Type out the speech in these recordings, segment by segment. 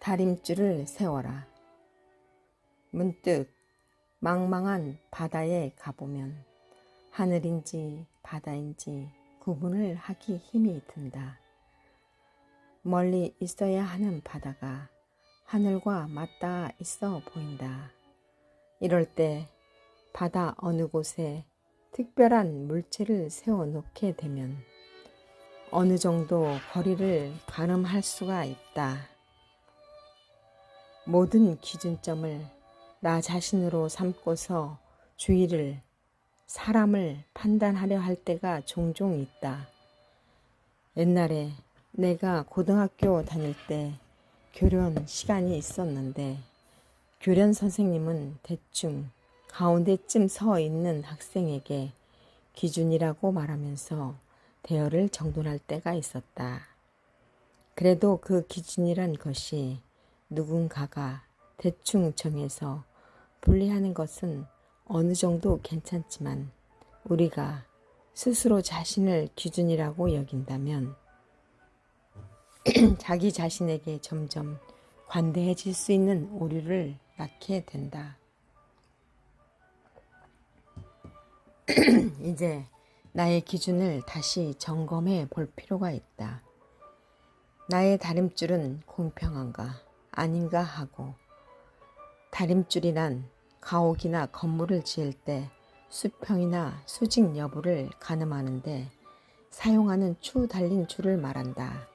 다림줄을 세워라. 문득 망망한 바다에 가보면 하늘인지 바다인지 구분을 하기 힘이 든다. 멀리 있어야 하는 바다가 하늘과 맞닿아 있어 보인다. 이럴 때 바다 어느 곳에 특별한 물체를 세워놓게 되면 어느 정도 거리를 가늠할 수가 있다. 모든 기준점을 나 자신으로 삼고서 주의를, 사람을 판단하려 할 때가 종종 있다. 옛날에 내가 고등학교 다닐 때 교련 시간이 있었는데 교련 선생님은 대충 가운데쯤 서 있는 학생에게 기준이라고 말하면서 대열을 정돈할 때가 있었다. 그래도 그 기준이란 것이 누군가가 대충 정해서 분리하는 것은 어느 정도 괜찮지만 우리가 스스로 자신을 기준이라고 여긴다면 자기 자신에게 점점 관대해질 수 있는 오류를 낳게 된다. 이제 나의 기준을 다시 점검해 볼 필요가 있다. 나의 다림줄은 공평한가 아닌가 하고, 다림줄이란 가옥이나 건물을 지을 때 수평이나 수직 여부를 가늠하는데 사용하는 추 달린 줄을 말한다.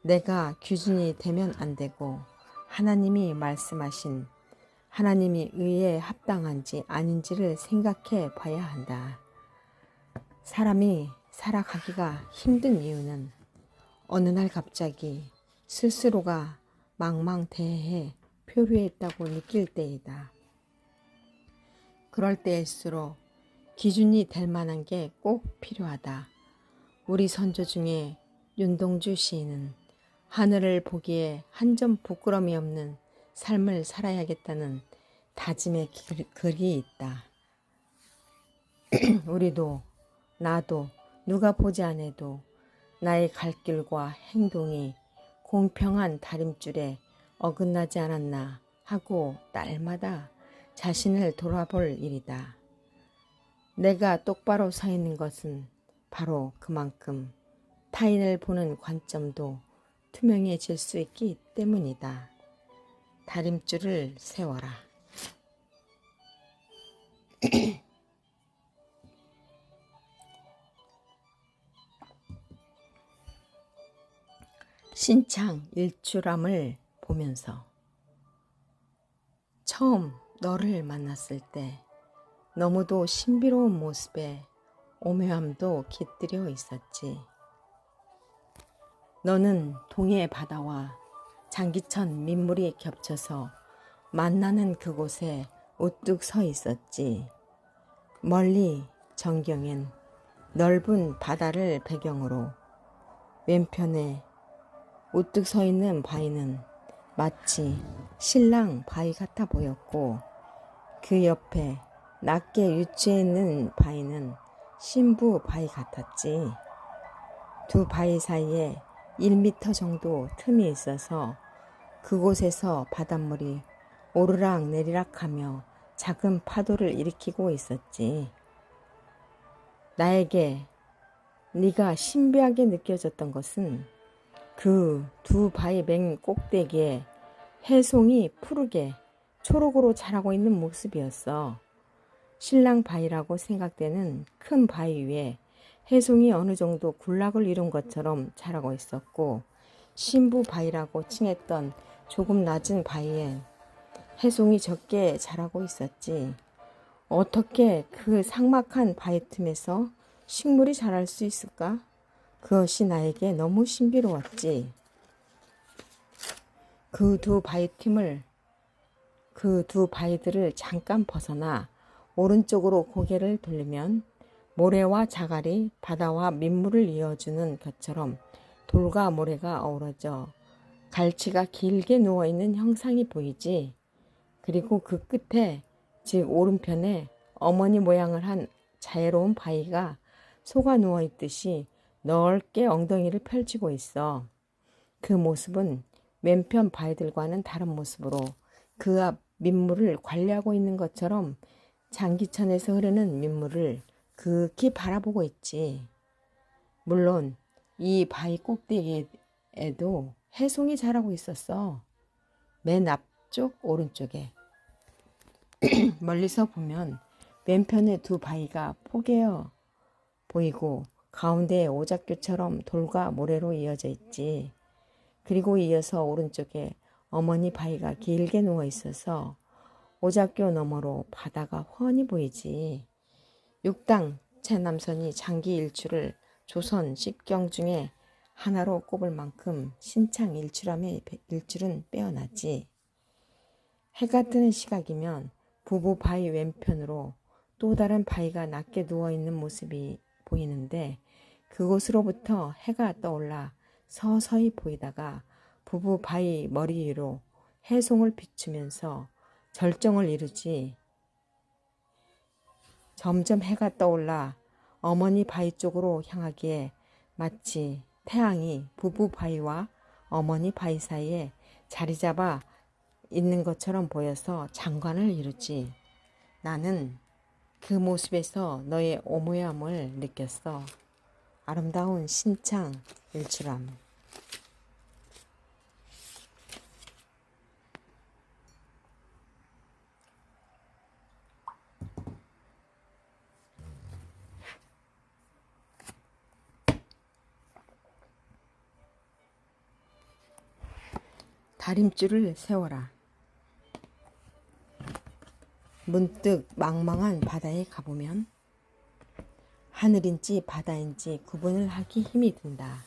내가 기준이 되면 안 되고 하나님이 말씀하신, 하나님이 의에 합당한지 아닌지를 생각해 봐야 한다. 사람이 살아가기가 힘든 이유는 어느 날 갑자기 스스로가 망망대해에 표류했다고 느낄 때이다. 그럴 때일수록 기준이 될 만한 게 꼭 필요하다. 우리 선조 중에 윤동주 시인은 하늘을 보기에 한 점 부끄러움이 없는 삶을 살아야겠다는 다짐의 글이 있다. 우리도, 나도, 누가 보지 않아도 나의 갈 길과 행동이 공평한 다림줄에 어긋나지 않았나 하고 날마다 자신을 돌아볼 일이다. 내가 똑바로 서 있는 것은 바로 그만큼 타인을 보는 관점도 투명해질 수 있기 때문이다. 다림줄을 세워라. 신창 일출함을 보면서 처음 너를 만났을 때 너무도 신비로운 모습에 오묘함도 깃들여 있었지. 너는 동해 바다와 장기천 민물이 겹쳐서 만나는 그곳에 우뚝 서 있었지. 멀리 전경엔 넓은 바다를 배경으로 왼편에 우뚝 서 있는 바위는 마치 신랑 바위 같아 보였고, 그 옆에 낮게 위치해 있는 바위는 신부 바위 같았지. 두 바위 사이에 1m 정도 틈이 있어서 그곳에서 바닷물이 오르락 내리락 하며 작은 파도를 일으키고 있었지. 나에게 네가 신비하게 느껴졌던 것은 그 두 바위 맨 꼭대기에 해송이 푸르게 초록으로 자라고 있는 모습이었어. 신랑 바위라고 생각되는 큰 바위 위에 해송이 어느 정도 군락을 이룬 것처럼 자라고 있었고, 신부 바위라고 칭했던 조금 낮은 바위엔 해송이 적게 자라고 있었지. 어떻게 그 삭막한 바위 틈에서 식물이 자랄 수 있을까? 그것이 나에게 너무 신비로웠지. 그 두 바위들을 잠깐 벗어나 오른쪽으로 고개를 돌리면 모래와 자갈이 바다와 민물을 이어주는 것처럼 돌과 모래가 어우러져 갈치가 길게 누워있는 형상이 보이지. 그리고 그 끝에, 즉 오른편에 어머니 모양을 한 자애로운 바위가 속아 누워있듯이 넓게 엉덩이를 펼치고 있어. 그 모습은 맨편 바위들과는 다른 모습으로 그 앞 민물을 관리하고 있는 것처럼 장기천에서 흐르는 민물을 극히 바라보고 있지. 물론 이 바위 꼭대기에도 해송이 자라고 있었어. 맨 앞쪽 오른쪽에. 멀리서 보면 왼편의 두 바위가 포개어 보이고 가운데에 오작교처럼 돌과 모래로 이어져 있지. 그리고 이어서 오른쪽에 어머니 바위가 길게 누워 있어서 오작교 너머로 바다가 훤히 보이지. 육당 최남선이 장기 일출을 조선 십경 중에 하나로 꼽을 만큼 신창 일출함의 일출은 빼어나지. 해가 뜨는 시각이면 부부 바위 왼편으로 또 다른 바위가 낮게 누워있는 모습이 보이는데 그곳으로부터 해가 떠올라 서서히 보이다가 부부 바위 머리 위로 해송을 비추면서 절정을 이루지. 점점 해가 떠올라 어머니 바위 쪽으로 향하기에 마치 태양이 부부 바위와 어머니 바위 사이에 자리 잡아 있는 것처럼 보여서 장관을 이루지. 나는 그 모습에서 너의 오모함을 느꼈어. 아름다운 신창 일출함. 다림줄을 세워라. 문득 망망한 바다에 가보면 하늘인지 바다인지 구분을 하기 힘이 든다.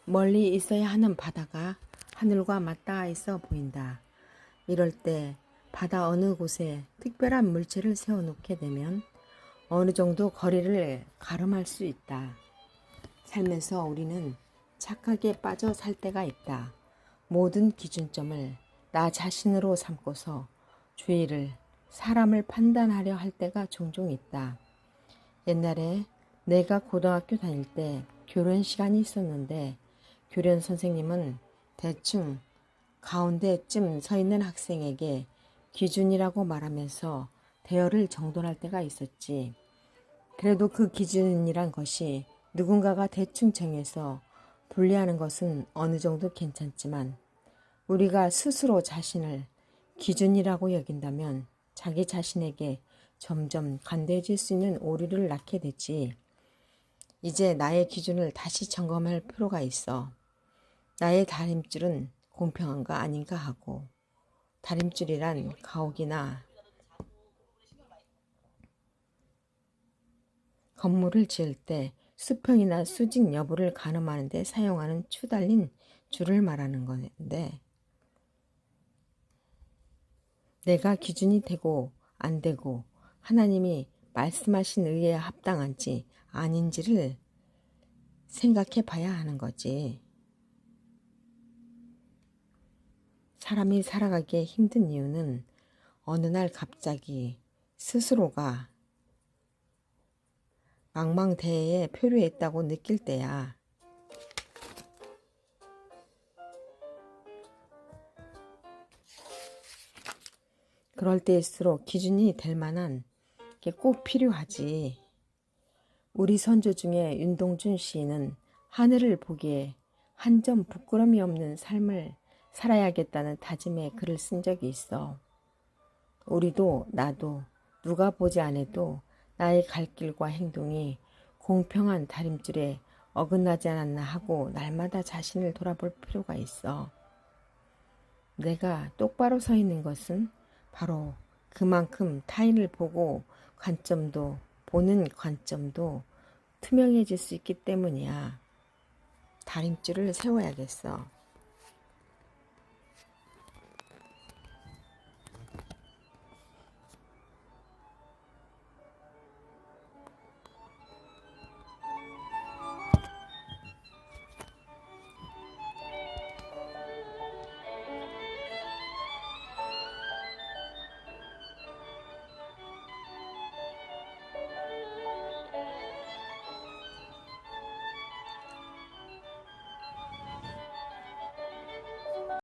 멀리 있어야 하는 바다가 하늘과 맞닿아 있어 보인다. 이럴 때 바다 어느 곳에 특별한 물체를 세워놓게 되면 어느 정도 거리를 가름할 수 있다. 살면서 우리는 착하게 빠져 살 때가 있다. 모든 기준점을 나 자신으로 삼고서 주위를 사람을 판단하려 할 때가 종종 있다. 옛날에 내가 고등학교 다닐 때 교련 시간이 있었는데 교련 선생님은 대충 가운데쯤 서 있는 학생에게 기준이라고 말하면서 대열을 정돈할 때가 있었지. 그래도 그 기준이란 것이 누군가가 대충 정해서 분리하는 것은 어느 정도 괜찮지만 우리가 스스로 자신을 기준이라고 여긴다면 자기 자신에게 점점 관대해질 수 있는 오류를 낳게 되지. 이제 나의 기준을 다시 점검할 필요가 있어. 나의 다림줄은 공평한가 아닌가 하고, 다림줄이란 가옥이나 건물을 지을 때 수평이나 수직 여부를 가늠하는 데 사용하는 추 달린 줄을 말하는 건데, 내가 기준이 되고 안 되고 하나님이 말씀하신 의에 합당한지 아닌지를 생각해 봐야 하는 거지. 사람이 살아가기에 힘든 이유는 어느 날 갑자기 스스로가 망망대해에 표류했다고 느낄 때야. 그럴 때일수록 기준이 될 만한 게 꼭 필요하지. 우리 선조 중에 윤동준 시인은 하늘을 보기에 한 점 부끄럼이 없는 삶을 살아야겠다는 다짐에 글을 쓴 적이 있어. 우리도 나도 누가 보지 않아도 나의 갈 길과 행동이 공평한 다림줄에 어긋나지 않았나 하고 날마다 자신을 돌아볼 필요가 있어. 내가 똑바로 서 있는 것은 바로 그만큼 타인을 보고 보는 관점도 투명해질 수 있기 때문이야. 다림줄을 세워야겠어.